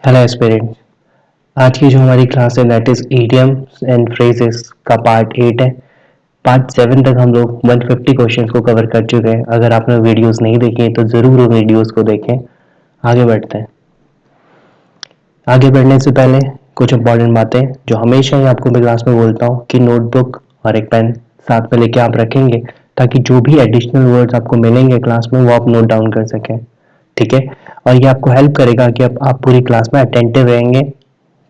Hello aspirant. आज की जो हमारी क्लास है that is idioms and phrases का पार्ट 8 है। पार्ट 7 तक हम लोग 150 क्वेश्चंस को कवर कर चुके हैं। अगर आपने वीडियोस नहीं देखी हैं तो ज़रूर वो वीडियोस को देखें। आगे बढ़ते हैं। आगे बढ़ने से पहले कुछ इंपॉर्टेंट बातें जो हमेशा ही आपको मैं क्लास में बोलता हूँ कि नोटबुक और एक पेन साथ में लेके आप रखेंगे ताकि जो भी एडिशनल वर्ड्स आपको मिलेंगे क्लास में वो आप नोट डाउन कर सकें। ठीक है। और ये आपको हेल्प करेगा कि अब आप पूरी क्लास में अटेंटिव रहेंगे।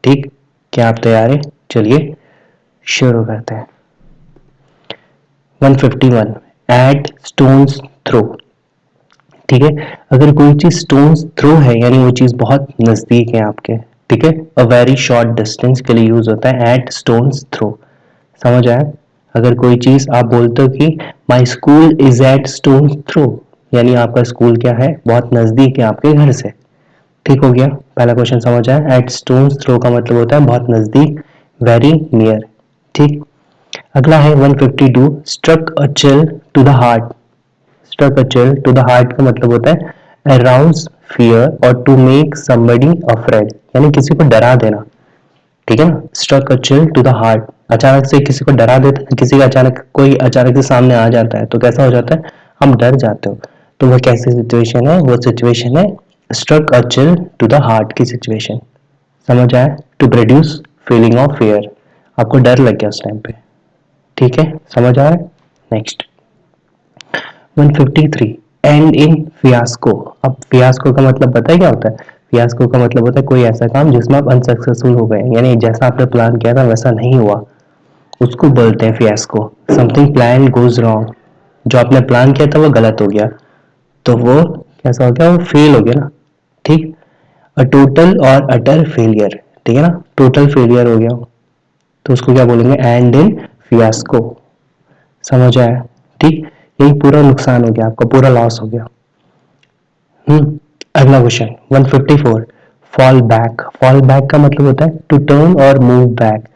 ठीक। क्या आप तैयार हैं? चलिए शुरू करते हैं। 151 एट स्टोन्स थ्रो। ठीक है। अगर कोई चीज स्टोन्स थ्रो है यानी वो चीज बहुत नजदीक है आपके। ठीक है। अ वेरी शॉर्ट डिस्टेंस के लिए यूज होता है एट स्टोन्स थ्रो। समझ आया? अगर कोई चीज आप बोलते हो कि my school is at stone's throw यानी आपका स्कूल क्या है, बहुत नजदीक है आपके घर से। ठीक हो गया। पहला क्वेश्चन समझ आया। एट स्टोन्स थ्रो का मतलब होता है बहुत नजदीक, वेरी नियर। ठीक। अगला है 152 struck a chill to the heart. Struck a chill to the heart का मतलब होता है अराउज फियर और टू मेक समबडी अफ्रेड यानी किसी को डरा देना। ठीक है ना। Struck a chill to the heart, अचानक से किसी को डरा देता है। किसी का अचानक कोई अचानक से सामने आ जाता है तो कैसा हो जाता है, हम डर जाते हो। तो वह कैसी सिचुएशन है, वो सिचुएशन है struck a chill to the heart की सिचुएशन। समझ आया? To produce feeling of fear, आपको डर लग गया उस टाइम पे। ठीक है, समझ आ रहा है? Next 153 and in fiasco. अब फियास्को का मतलब पता है क्या होता है? फियास्को का मतलब होता है कोई ऐसा काम जिसमें आप अनसक्सेसफुल हो गए यानी जैसा आपने प्लान किया था वैसा नहीं हुआ, उसको बोलते हैं fiasco. Something plan goes wrong, जो आपने प्लान किया था वो गलत हो गया तो वो कैसा हो गया, वो फेल हो गया ना। ठीक। अ टोटल और अटर फेलियर। ठीक है ना, टोटल फेलियर हो गया तो उसको क्या बोलेंगे, एंड इन फियास्को। समझ आया? ठीक। यही पूरा नुकसान हो गया, आपका पूरा लॉस हो गया। अगला question 154 fall back. Fall back का मतलब होता है टू टर्न और मूव बैक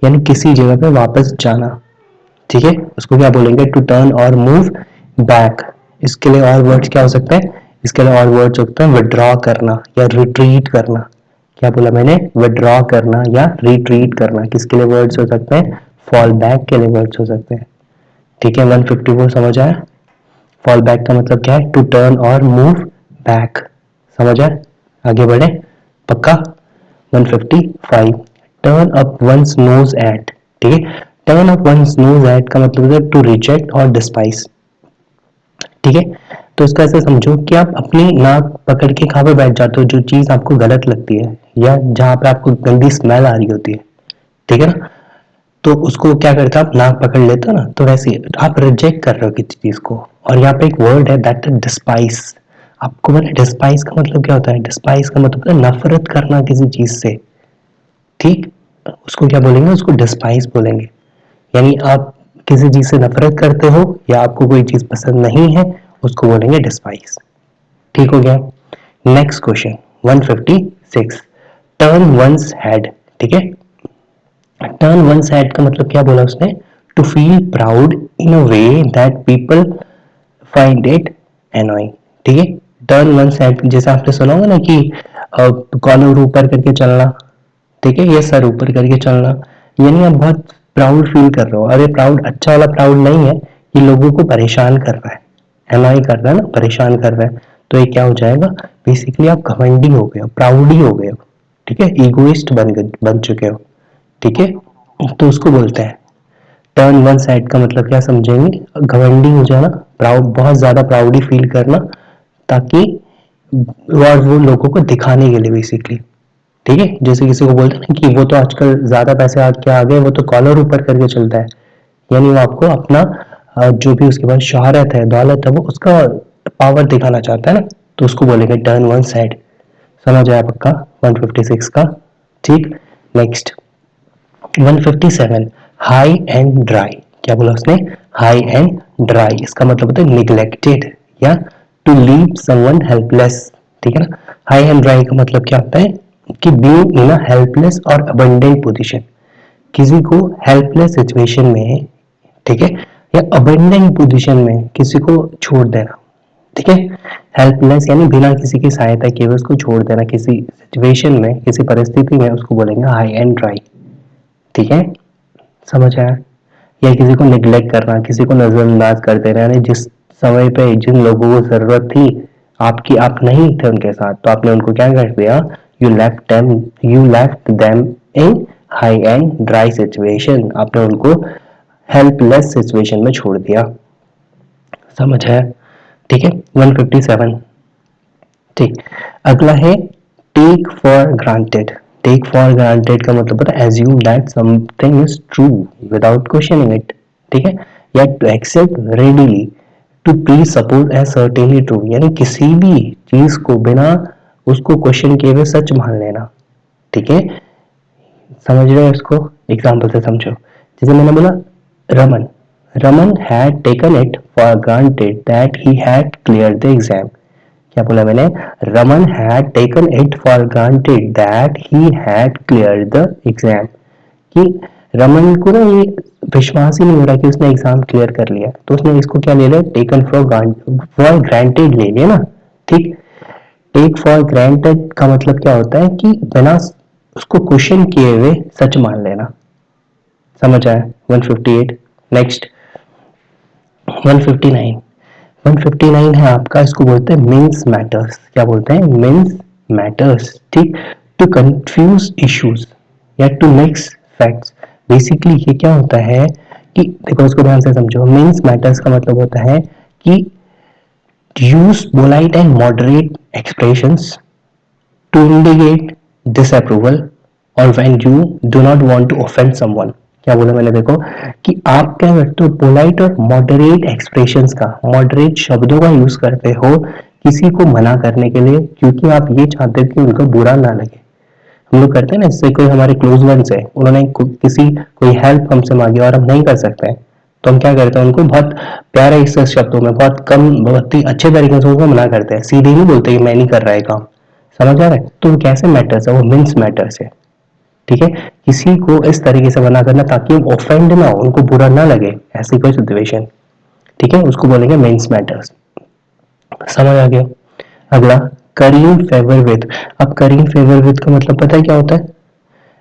यानी किसी जगह पे वापस जाना। ठीक है, उसको क्या बोलेंगे, टू टर्न और मूव बैक। इसके लिए और वर्ड्स क्या हो सकते हैं, इसके लिए और वर्ड्स होते हैं विड्रॉ करना या रिट्रीट करना। क्या बोला मैंने, विड्रॉ करना या रिट्रीट करना। किसके लिए वर्ड्स हो सकते हैं, फॉल बैक के लिए वर्ड्स हो सकते हैं। ठीक है, 154 समझ आया? फॉल बैक का मतलब क्या है, टू टर्न और मूव बैक। समझ आया? आगे बढ़े पक्का। 155 turn up one's nose at. ठीक है, turn up one's nose at का मतलब है टू रिजेक्ट और डिस्पाइस। ठीक है, तो इसका ऐसे समझो कि आप अपनी नाक पकड़ के कहाँ पे बैठ जाते हो, जो चीज आपको गलत लगती है या जहाँ पे आपको गंदी स्मेल आ रही होती है। ठीक है ना, तो उसको क्या करते हो, आप नाक पकड़ लेते हो ना, तो वैसे ही आप रिजेक्ट कर रहे हो किसी चीज को। और यहाँ पे एक वर्ड है दैट इज डिस्पाइस। आपको मैंने डिस्पाइस का मतलब क्या होता है, डिस्पाइस का मतलब है नफरत करना किसी चीज से। ठीक, उसको क्या बोलेंगे, उसको डिस्पाइस बोलेंगे। यानी आप किसी चीज से नफरत करते हो या आपको कोई चीज पसंद नहीं है, उसको बोलेंगे डिस्पाइस। ठीक हो गया। Next question 156 turn once head. ठीक है, टर्न वन साइड का मतलब क्या बोला उसने, to feel proud in a way that people find it annoying. ठीक है, टर्न वन साइड जैसे आपने सुना होगा ना कि कॉलर ऊपर करके चलना। ठीक है, ये सर ऊपर करके चलना यानी आप बहुत प्राउड फील कर रहे हो। अरे प्राउड अच्छा वाला प्राउड नहीं है, ये लोगों को परेशान कर रहा है, एनॉय कर रहा है ना, परेशान कर रहा है। तो ये क्या हो जाएगा, बेसिकली आप घमंडी हो गए हो, प्राउडी हो गए हो। ठीक है, इगोइस्ट बन चुके हो। ठीक है, तो उसको बोलते हैं टर्न वन साइड का मतलब क्या समझेंगे, घमंडी हो जाना, प्राउड, बहुत ज्यादा प्राउडी फील करना ताकि और वो लोगों को दिखाने के लिए बेसिकली। ठीक है, जैसे किसी को बोलते हैं ना कि वो तो आजकल ज्यादा पैसे आ गए, वो तो कॉलर ऊपर करके चलता है, यानी वो आपको अपना जो भी उसके पास शोहरत है, दौलत है, वो उसका पावर दिखाना चाहता है ना, तो उसको बोलेंगे टर्न वन साइड। समझ आया पक्का 156 का। ठीक। Next 157 high and dry. क्या बोला उसने, हाई एंड ड्राई, इसका मतलब होता है निग्लेक्टेड या टू लीव समवन हेल्पलेस। ठीक है ना, हाई एंड ड्राई का मतलब क्या होता है कि बीइंग इन अ हेल्पलेस और अबंडेंट पोजीशन, किसी को हेल्पलेस सिचुएशन में, ठीक है, या अबंडेंट पोजीशन में किसी को छोड़ देना। ठीक है। हेल्पलेस यानी बिना किसी की सहायता किए हुए उसको छोड़ देना, किसी सिचुएशन में, किसी परिस्थिति में, उसको बोलेंगे हाई एंड ड्राई। ठीक है, समझ आया। या किसी को निग्लेक्ट करना, किसी को नजरअंदाज कर देना, यानी जिस समय पे जिन लोगों को जरूरत थी आपकी, आप नहीं थे उनके साथ, तो आपने उनको क्या कर दिया, you left them in high and dry situation, आपने उनको हेल्पलेस सिचुएशन में छोड़ दिया। समझ है, ठीक है। 157, ठीक। अगला है take for granted. Take for granted का मतलब होता है assume that something is true without questioning it. ठीक है, या to accept readily, to presuppose as certainly true, यानी किसी भी चीज को बिना उसको क्वेश्चन किए हुए सच मान लेना। ठीक है, समझ रहे हो इसको, एग्जाम्पल से समझो। जैसे मैंने बोला Raman, Raman had taken it for granted that he had clear the exam. क्या बोला मैंने, Raman had taken it for granted that he had clear the exam, कि रमन को ना ये विश्वास ही नहीं हो रहा कि उसने एग्जाम क्लियर कर लिया, तो उसने इसको क्या ले लिया, टेकन फॉर ग्रांटेड ले लिया ना। ठीक, टेक फॉर ग्रांटेड का मतलब क्या होता है कि बिना उसको क्वेश्चन किए हुए सच मान लेना। समझ आया। 158, नेक्स्ट 159। 159 है आपका, इसको बोलते हैं मीन्स मैटर्स। क्या बोलते हैं, मीन्स मैटर्स। ठीक, टू कंफ्यूज इश्यूज या टू मिक्स फैक्ट्स। बेसिकली ये क्या होता है कि देखो इसको ध्यान से समझो, मीन्स मैटर्स का मतलब होता है कि use polite and moderate expressions to indicate disapproval or when you do not want to offend someone। क्या बोला मैंने, देखो कि आप क्या करते हो, पोलाइट और मॉडरेट एक्सप्रेशंस का, मॉडरेट शब्दों का यूज करते हो किसी को मना करने के लिए, क्योंकि आप ये चाहते हो कि उनको बुरा ना लगे। हम लोग करते हैं ना, इससे कोई हमारे क्लोज वंस है, उन्होंने किसी कोई हेल्प हमसे मांगी और हम नहीं कर सकते हैं, तो हम क्या करते हैं, उनको बहुत प्यारे इस शब्दों में, बहुत कम, बहुत ही अच्छे तरीके से उनको मना करते हैं, सीधे नहीं बोलते कि मैं नहीं कर रहा है काम। समझ आ रहा है, तो कैसे मैटर्स है, वो मीन्स मैटर्स है। ठीक है, किसी को इस तरीके से मना करना ताकि वो ऑफेंड ना हो, उनको बुरा ना लगे, ऐसी कोई सिचुएशन। ठीक है, उसको बोलेंगे मीन्स मैटर्स। समझ आ गया। अगला, करीन फेवर विद। अब करीन फेवर विद का मतलब पता है क्या होता है,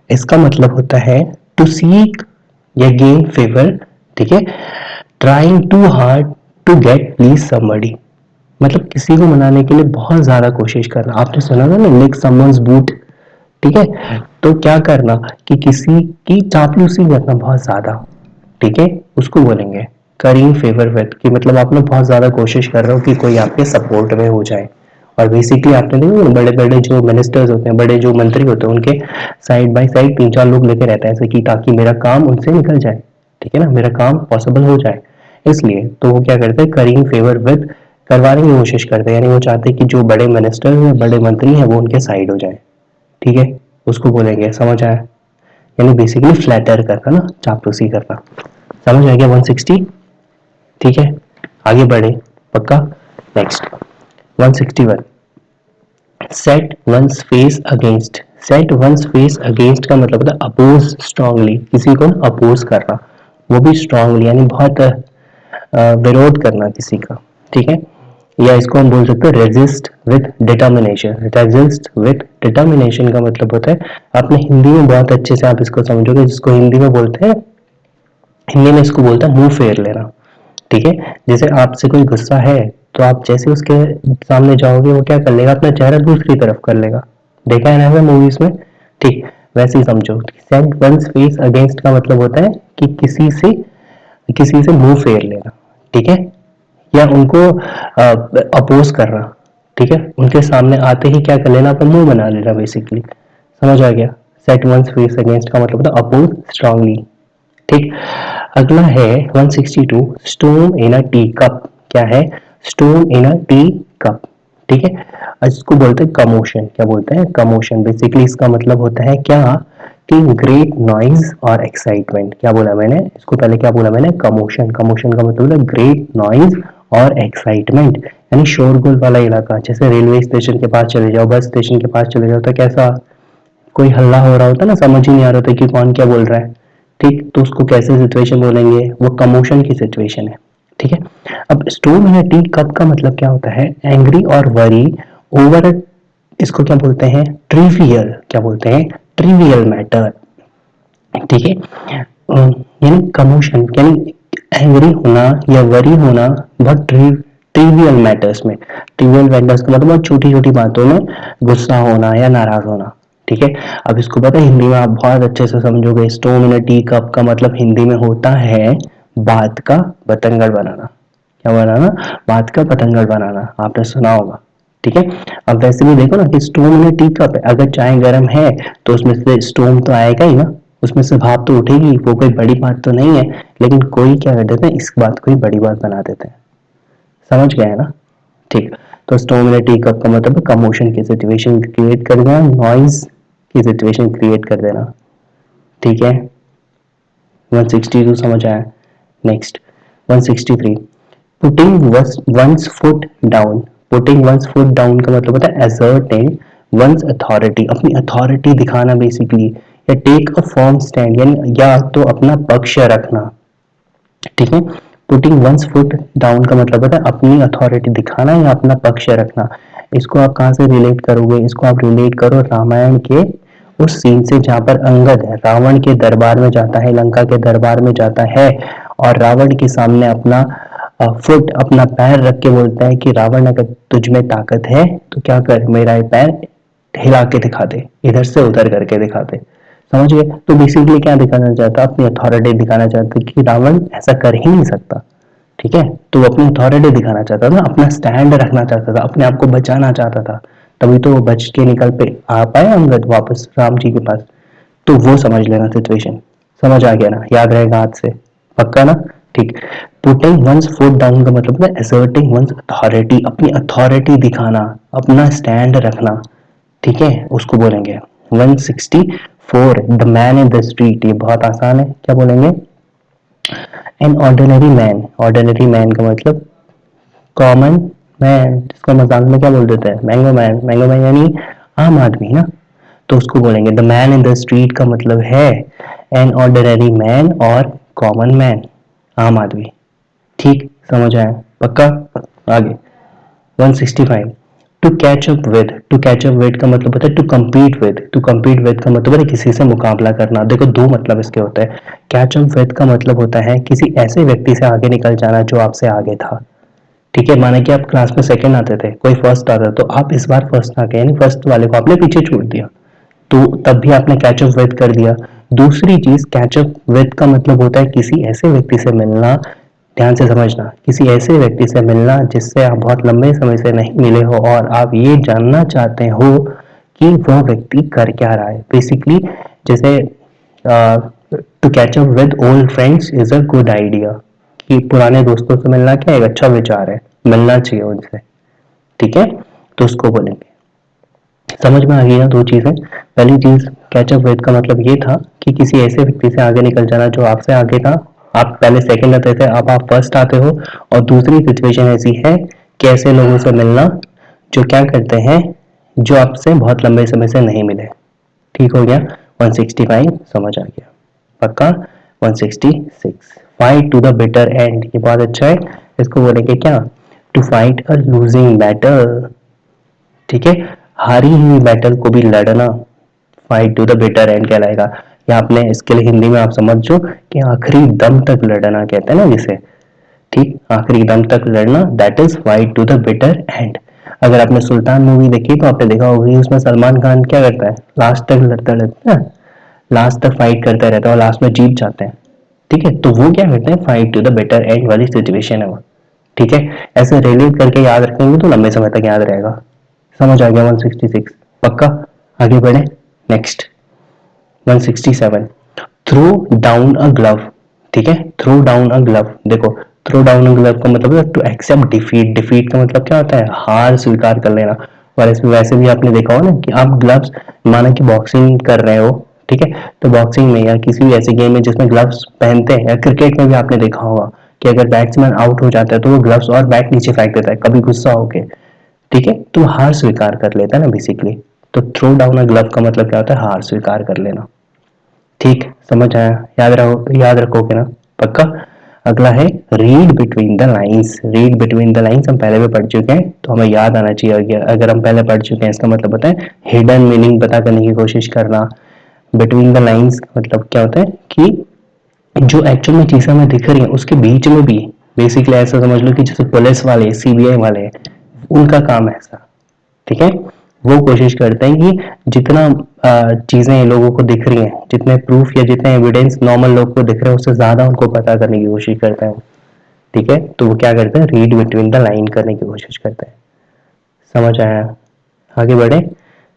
इसका मतलब होता है टू सीक या गेन फेवर। ठीक है, trying too hard to get please somebody, मतलब किसी को मनाने के लिए बहुत ज्यादा कोशिश करना। आपने सुना था ना, लिक समवन्स बूट। ठीक है, तो क्या करना कि किसी की चापलूसी करना बहुत ज्यादा। ठीक है, उसको बोलेंगे करीन फेवर विद, कि मतलब आपने बहुत ज्यादा कोशिश कर रहे हो कि कोई आपके सपोर्ट में हो जाए। और बेसिकली आपने देखो बड़े बड़े जो मिनिस्टर्स होते हैं, बड़े जो मंत्री होते हैं, उनके साइड बाय साइड तीन चार लोग लेके रहते हैं ऐसे, कि ताकि मेरा काम उनसे निकल जाए। ठीक है ना, मेरा काम पॉसिबल हो जाए, इसलिए तो वो क्या करते हैं, करीन फेवर विद, करवाने की कोशिश करते हैं, यानी वो चाहते हैं कि जो बड़े मिनिस्टर हैं, बड़े मंत्री हैं, वो उनके साइड हो जाए। ठीक है, उसको बोलेंगे, समझ आया, यानी बेसिकली फ्लैटर करना ना, चापलूसी करना। समझ आ गया 160। ठीक है, आगे बढ़े, पक्का। Next 161, set one's face against. Set one's face against का मतलब होता है अपोज स्ट्रांगली, किसी को अपोज करना, वो भी स्ट्रांगली, यानी बहुत विरोध करना किसी का। ठीक है, या इसको हम बोल सकते हैं resist with determination. Resist with determination का मतलब होता है, आपने हिंदी में बहुत अच्छे से आप इसको समझोगे, जिसको हिंदी में बोलते हैं, हिंदी में इसको बोलते हैं मुंह फेर लेना। ठीक है, जैसे आपसे कोई गुस्सा है, तो आप जैसे उसके सामने जाओगे, वो क्या कर लेगा, अपना चेहरा दूसरी तरफ कर लेगा। देखा है ना ऐसा मूवीज में। ठीक, वैसे ही समझो, सेट वंस फेस अगेंस्ट का मतलब होता है कि किसी से मुंह फेर लेना। ठीक है, या उनको अपोज करना। ठीक है, उनके सामने आते ही क्या कर लेना, अपना मुंह बना लेना बेसिकली। समझ आ गया। सेट वंस फेस अगेंस्ट का मतलब होता है अपोज स्ट्रांगली। ठीक, अगला है 162, stone in a tea cup. क्या है, stone in a tea cup. ठीक है, इसको बोलते हैं कमोशन। क्या बोलते हैं, कमोशन। बेसिकली इसका मतलब होता है क्या, कि ग्रेट नॉइज और एक्साइटमेंट। क्या बोला मैंने, इसको पहले क्या बोला मैंने, कमोशन। कमोशन का मतलब है ग्रेट नॉइज और एक्साइटमेंट, यानी शोरगुल वाला इलाका। जैसे रेलवे स्टेशन के पास चले जाओ, बस स्टेशन के पास चले जाओ, तो कैसा कोई हल्ला हो रहा होता है ना, समझ ही नहीं आ रहा था कि कौन क्या बोल रहा है। ठीक, तो उसको कैसे सिचुएशन बोलेंगे, वो कमोशन की सिचुएशन है। ठीक है। अब स्टोम इन अ टी कप का मतलब क्या होता है, एंग्री और वरी ओवर, इसको क्या बोलते हैं, ट्रिवियल, क्या बोलते हैं, ट्रिवियल मैटर। ठीक है, यानी कमोशन, यानी एंग्री होना या वरी होना बहुत ट्रिवियल मैटर्स में, ट्रिवियल मैटर्स का मतलब बहुत छोटी छोटी बातों में गुस्सा होना या नाराज होना। ठीक है, अब इसको पता है हिंदी में आप बहुत अच्छे से समझोगे, stone in a tea cup का मतलब हिंदी में होता है बात का बतंगड़ बनाना। क्या बनाना, बात का पतंगड़ बनाना, आपने सुना होगा। ठीक है, अब वैसे भी देखो ना कि स्टोन में टी कप है, अगर चाय गर्म है तो उसमें से स्टोन तो आएगा ही ना, उसमें से भाप तो उठेगी, वो कोई बड़ी बात तो नहीं है, लेकिन कोई क्या कर देते हैं, इस बात को ही बड़ी बात बना देते हैं। समझ गए ना। ठीक, तो स्टोन में टी कप का मतलब कमोशन की सिचुएशन क्रिएट कर देना, नॉइज की सिचुएशन क्रिएट कर देना। ठीक है, 162 समझ आया। Next 163, putting one's foot down. Putting one's foot down का मतलब होता है asserting वंस अथॉरिटी, अपनी अथॉरिटी दिखाना बेसिकली, या टेक अ फर्म स्टैंड, यानी या तो अपना पक्ष रखना। ठीक है, पुटिंग वंस फुट डाउन का मतलब होता है अपनी अथॉरिटी दिखाना या अपना पक्ष रखना। इसको आप कहाँ से रिलेट करोगे, इसको आप रिलेट करो रामायण के उस सीन से जहां पर अंगद है रावण के दरबार में जाता है, लंका के दरबार में जाता है, और रावण के सामने अपना फुट, अपना पैर रख के बोलता है कि रावण अगर तुझ में ताकत है तो क्या कर, मेरा ये पैर हिला के दिखा दे, इधर से उधर करके दिखा दे। समझ गए, तो बेसिकली क्या दिखाना चाहता, अपनी अथॉरिटी दिखाना चाहता कि रावण ऐसा कर ही नहीं सकता। ठीक है, तो वो अपनी अथॉरिटी दिखाना चाहता था, अपना स्टैंड रखना चाहता था, अपने आप को बचाना चाहता था, तभी तो वो बच के निकल पे आ पाए अंगद वापस राम जी के पास। तो वो समझ लेना सिचुएशन, समझ आ गया ना, याद रहेगा आज से, पक्का ना। ठीक, पुटिंग वंस फुट डाउन का मतलब है असर्टिंग वंस अथॉरिटी, अपनी अथॉरिटी दिखाना, अपना स्टैंड रखना। ठीक है, उसको बोलेंगे। 164, the man in the street, ये बहुत आसान है, क्या बोलेंगे, N ordinary man. Ordinary man का मतलब कॉमन मैन, जिसको मजाक में क्या बोल देते हैं, मैंगो मैन। मैंगो मैन यानी आम आदमी ना, तो उसको बोलेंगे the man in the street का मतलब है एन ऑर्डिनरी मैन और कॉमन मैन, आम आदमी। ठीक, समझ आया, पक्का। आगे 165, to catch up with. To catch up with का मतलब होता है to compete with. To compete with का मतलब है किसी से मुकाबला करना। देखो दो मतलब इसके होते हैं। कैच अप विद का मतलब होता है किसी ऐसे व्यक्ति से आगे निकल जाना जो आपसे आगे था। ठीक है, माना कि आप क्लास में सेकंड आते थे, कोई फर्स्ट आता, तो आप इस बार फर्स्ट आ गए, यानी फर्स्ट वाले को आपने पीछे छोड़ दिया, तो तब भी आपने कैच अप विद कर दिया। दूसरी चीज, कैच अप विद का मतलब होता है किसी ऐसे व्यक्ति से मिलना, ध्यान से समझना, किसी ऐसे व्यक्ति से मिलना जिससे आप बहुत लंबे समय से नहीं मिले हो और आप ये जानना चाहते हो कि वह व्यक्ति कर क्या रहा है। बेसिकली जैसे to catch up with old friends is a good idea, कि पुराने दोस्तों से मिलना क्या एक अच्छा विचार है, मिलना चाहिए उनसे। ठीक है, तो उसको बोलेंगे। समझ में आ गई ना दो चीजें। पहली चीज, कैचअप विद का मतलब ये था कि किसी ऐसे व्यक्ति से आगे निकल जाना जो आपसे आगे था, आप पहले सेकंड आते थे, अब आप फर्स्ट आते हो। और दूसरी सिचुएशन ऐसी है कि ऐसे लोगों से मिलना जो क्या करते हैं, जो आपसे बहुत लंबे समय से नहीं मिले। ठीक हो गया, 165 समझ आ गया, पक्का। 166, fight to the bitter end, ये बहुत अच्छा है, इसको बोलेंगे क्या, to fight a losing battle. ठीक है, हारी हुई बैटल को भी लड़ना fight to the bitter end कहलाएगा। या आपने इसके लिए हिंदी में आप समझो कि आखिरी दम तक लड़ना कहते हैं ना जिसे। ठीक, आखिरी दम तक लड़ना, that is fight to the bitter end. अगर आपने सुल्तान मूवी देखी तो आपने देखा होगा उसमें सलमान खान क्या करता है, लास्ट तक लड़ता रहता है, लास्ट तक फाइट करता रहता है और लास्ट में जीत जाते हैं। ठीक है, तो वो क्या करते हैं, fight to the better end वाली सिचुएशन है वो। ठीक है, ऐसे रिलेट करके याद रखेंगे तो लंबे समय तक याद रहेगा। समझ आ गया 166, पक्का। आगे बढ़े, next 167, throw down a glove. ठीक है, थ्रो डाउन अ ग्लव, देखो थ्रो डाउन अ ग्लव का मतलब है टू एक्सेप्ट डिफीट। डिफीट का मतलब क्या होता है, हार स्वीकार कर लेना। और इसमें वैसे भी आपने देखा हो ना कि आप ग्लव्स, माना कि बॉक्सिंग कर रहे हो, ठीक है, तो बॉक्सिंग में या किसी भी ऐसे गेम में जिसमें ग्लव्स पहनते हैं, या क्रिकेट में भी आपने देखा होगा कि अगर बैट्समैन आउट हो जाता है तो वो ग्लव्स और बैट नीचे फेंक देता है कभी गुस्सा होके। ठीक है, तो हार स्वीकार कर लेता है ना बेसिकली। तो थ्रो डाउन अ ग्लव का मतलब क्या होता है, हार स्वीकार कर लेना। ठीक, समझ आया, याद रखोगे ना, पक्का। अगला है read between the lines. Read between the lines हम पहले भी पढ़ चुके हैं, तो हमें याद आना चाहिए। अगर हम पहले पढ़ चुके हैं इसका मतलब होता है हिडन मीनिंग पता करने की कोशिश करना। बिटवीन द लाइंस मतलब क्या होता है कि जो एक्चुअल में चीजें हमें दिख रही हैं उसके बीच में भी, बेसिकली ऐसा समझ लो कि जैसे पुलिस वाले, सीबीआई वाले, उनका काम है ऐसा, ठीक है। वो कोशिश करते हैं कि जितना चीजें लोगों को दिख रही हैं, जितने प्रूफ या जितने एविडेंस नॉर्मल लोग को दिख रहे हैं उससे ज्यादा उनको पता करने की कोशिश करते हैं, ठीक है। तो वो क्या करते हैं, रीड बिटवीन द लाइन करने की कोशिश करते हैं। समझ आया? आगे बढ़े।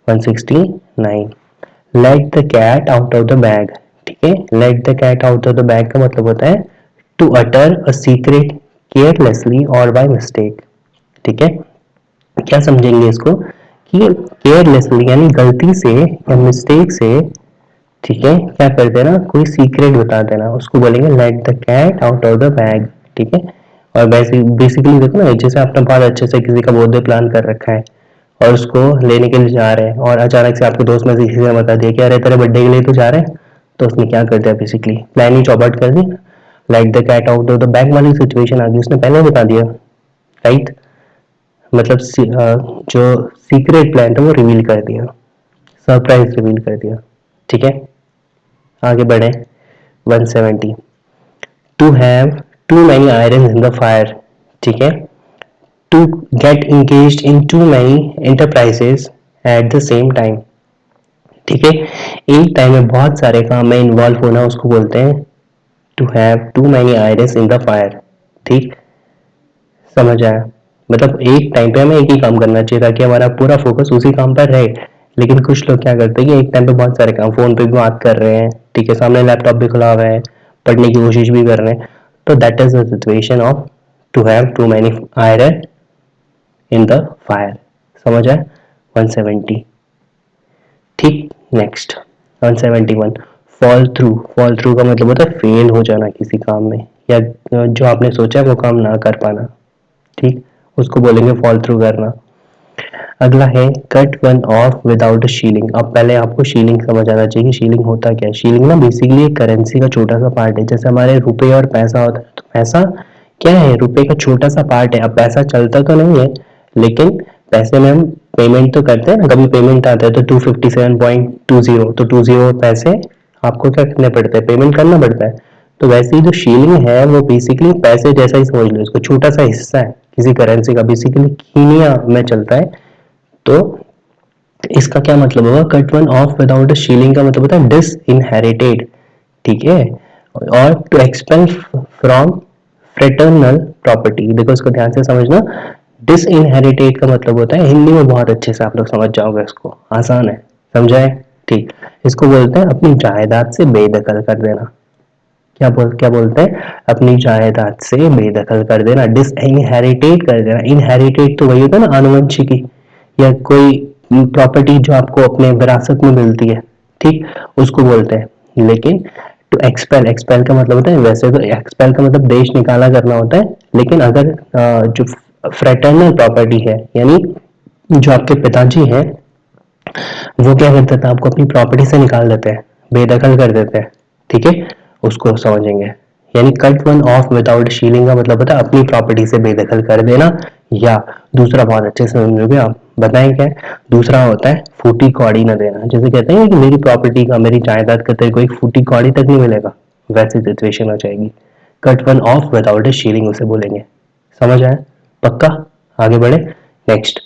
169, let the cat out of the bag. ठीक है, let the cat out of the bag का मतलब होता है to utter a secret carelessly और बाय मिस्टेक। ठीक है, क्या समझेंगे इसको कि केयरलेसली यानी गलती से या मिस्टेक से, ठीक है, क्या कर देना, कोई सीक्रेट बता देना, उसको बोलेंगे let the cat out of the bag. ठीक है, और बेसिकली देखो ना, जैसे आपने बहुत अच्छे से किसी का बर्थडे प्लान कर रखा है और उसको लेने के लिए जा रहे हैं और अचानक से आपके दोस्त में से किसी ने बता दिया कि अरे तेरे बर्थडे के लिए तो जा रहे हैं, तो उसने क्या कर दिया, बेसिकली प्लान ही चौपट कर दी। Like the cat out of the bag वाली सिचुएशन आ गई, उसने पहले बता दिया, राइट। मतलब जो सीक्रेट प्लान था वो रिवील कर दिया, सरप्राइज रिवील कर दिया। ठीक है, आगे बढ़े। 170, to have too many iron in the fire. ठीक है, to get engage in too many enterprises at the same time. ठीक है, एक टाइम में बहुत सारे काम में इन्वॉल्व होना उसको बोलते हैं to have too many iron in the fire. ठीक, समझ आया? मतलब एक टाइम पे हमें एक ही काम करना चाहिए ताकि हमारा पूरा फोकस उसी काम पर रहे। लेकिन कुछ लोग क्या करते हैं कि एक टाइम पे बहुत सारे काम, फोन पे भी बात कर रहे हैं, ठीक है, सामने लैपटॉप भी खुला हुआ है, पढ़ने की कोशिश भी कर रहे हैं, तो that is the situation of to have too many iron in the fire. समझ आया? 170। ठीक, next 171, fall through. Fall through का मतलब होता है फेल हो जाना किसी काम में, या जो आपने सोचा है वो काम ना कर पाना। ठीक, उसको बोलेंगे फॉल थ्रू करना। अगला है cut one off without shilling. अब पहले आपको शीलिंग समझ आना चाहिए कि शीलिंग होता क्या है। शीलिंग ना बेसिकली एक करेंसी का छोटा सा पार्ट है, जैसे हमारे रुपए और पैसा होता है, तो पैसा क्या है, रुपए का छोटा सा पार्ट है। अब पैसा चलता तो नहीं है, लेकिन पैसे में हम पेमेंट तो करते हैं ना, कभी पेमेंट आता है तो 257.20, तो 20 पैसे आपको क्या करने पड़ते हैं, पेमेंट करना पड़ता है। तो वैसे ही जो शीलिंग है वो बेसिकली पैसे जैसा ही समझ लो इसको, छोटा सा हिस्सा है किसी करेंसी का, बेसिकली कीनिया में चलता है। तो इसका क्या मतलब होगा, cut one off without a shilling का मतलब होता है डिस इनहेरिटेड। ठीक है, और to expel from fraternal property. देखो इसको ध्यान से समझना, डिस इनहेरिटेड का मतलब होता है, हिंदी में बहुत अच्छे से आप लोग समझ जाओगे, इसको आसान है, समझाए? ठीक, इसको बोलते हैं अपनी जायदाद से बेदखल कर देना। क्या बोलते हैं, अपनी जायदाद से बेदखल कर देना, डिस इनहेरिटेट कर देना। इनहेरिटेट तो वही होता है ना, आनुवंशिकी, या कोई प्रॉपर्टी जो आपको अपने विरासत में मिलती है, ठीक, उसको बोलते हैं। लेकिन टू एक्सपेल, एक्सपेल का मतलब होता है, वैसे तो एक्सपेल का मतलब देश निकाला करना होता है, लेकिन अगर जो फ्रेटर्नल प्रॉपर्टी है, यानी जो आपके पिताजी हैं वो क्या करते थे, आपको अपनी प्रॉपर्टी से निकाल देते हैं, बेदखल कर देते हैं, ठीक है, उसको समझेंगे। यानी cut one off without shilling का मतलब होता है अपनी प्रॉपर्टी से बेदखल कर देना। या दूसरा बहुत अच्छे से समझोगे आप, बताएं क्या है? दूसरा होता है फूटी कौड़ी न देना। जैसे कहते हैं कि मेरी प्रॉपर्टी का, मेरी जायदाद का तेरे को एक फूटी कौड़ी तक नहीं मिलेगा, वैसी सिचुएशन हो जाएगी। Cut one off without shilling उसे बोलेंगे। समझ आया? पक्का? आगे बढ़े। Next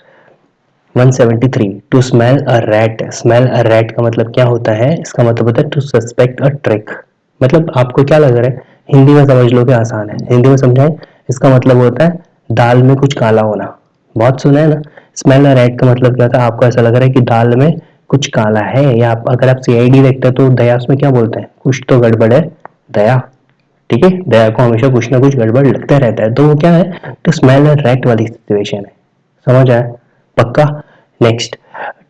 173, to smell a rat. Smell a rat का मतलब क्या होता है, इसका मतलब होता है टू सस्पेक्ट अ ट्रिक। मतलब आपको क्या लग रहा है, हिंदी में समझ लो कि आसान है, हिंदी में समझाएं। इसका मतलब होता है दाल में कुछ काला होना। बहुत सुना है ना। स्मेल अ रैट का मतलब क्या था, आपको ऐसा लग रहा है कि दाल में कुछ काला है, या अगर आप सीआईडी देखते हैं तो दया उसमें क्या बोलते हैं, कुछ तो गड़बड़ है दया। ठीक है, दया को हमेशा कुछ ना कुछ गड़बड़ लगता रहता है, तो वो क्या है, तो स्मेल अ रैट वाली सिचुएशन है। समझ आया? पक्का? Next,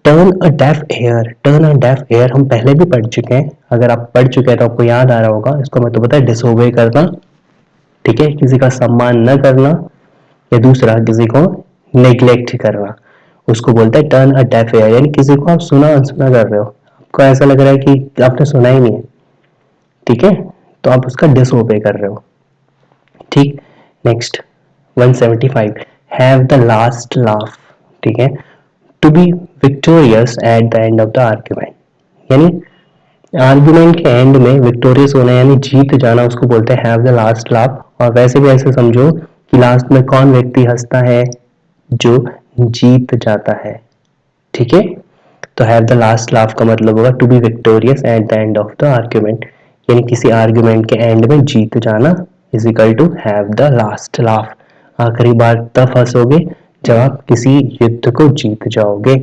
turn a deaf ear. Turn a deaf ear हम पहले भी पढ़ चुके हैं, अगर आप पढ़ चुके हैं तो आपको याद आ रहा होगा। इसको मतलब पता है डिसोबे करना, ठीक है, किसी का सम्मान न करना, या दूसरा किसी को नेग्लेक्ट करना, उसको बोलते हैं टर्न अ डेफ एयर। यानी किसी को आप सुना अनसुना कर रहे हो, आपको ऐसा लग रहा है कि आपने सुना ही नहीं है, ठीक है, तो आप उसका डिसोबे कर रहे हो। ठीक। Next 175, have the last laugh. ठीक है, to be victorious at the end of the argument, यानी आर्गुमेंट के एंड में विक्टोरियस होना यानी जीत जाना, उसको बोलते हैं हैव द लास्ट लाफ। और वैसे भी ऐसे समझो कि लास्ट में कौन व्यक्ति हंसता है, जो जीत जाता है। ठीक है, तो हैव द लास्ट लाफ का मतलब होगा to be victorious at the end of the argument, यानी किसी आर्ग्यूमेंट के एंड में जीत जाना is equal to have the last laugh. आखिरी बार तब हंसोगे जब आप किसी युद्ध को जीत जाओगे।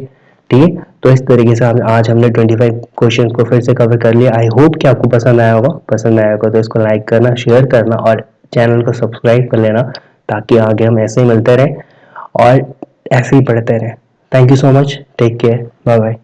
ठीक है, तो इस तरीके से आज हमने 25 क्वेश्चन को फिर से कवर कर लिया। आई होप कि आपको पसंद आया होगा। पसंद आया होगा तो इसको लाइक करना, शेयर करना और चैनल को सब्सक्राइब कर लेना, ताकि आगे हम ऐसे ही मिलते रहें और ऐसे ही पढ़ते रहें। Thank you so much, take care, bye bye.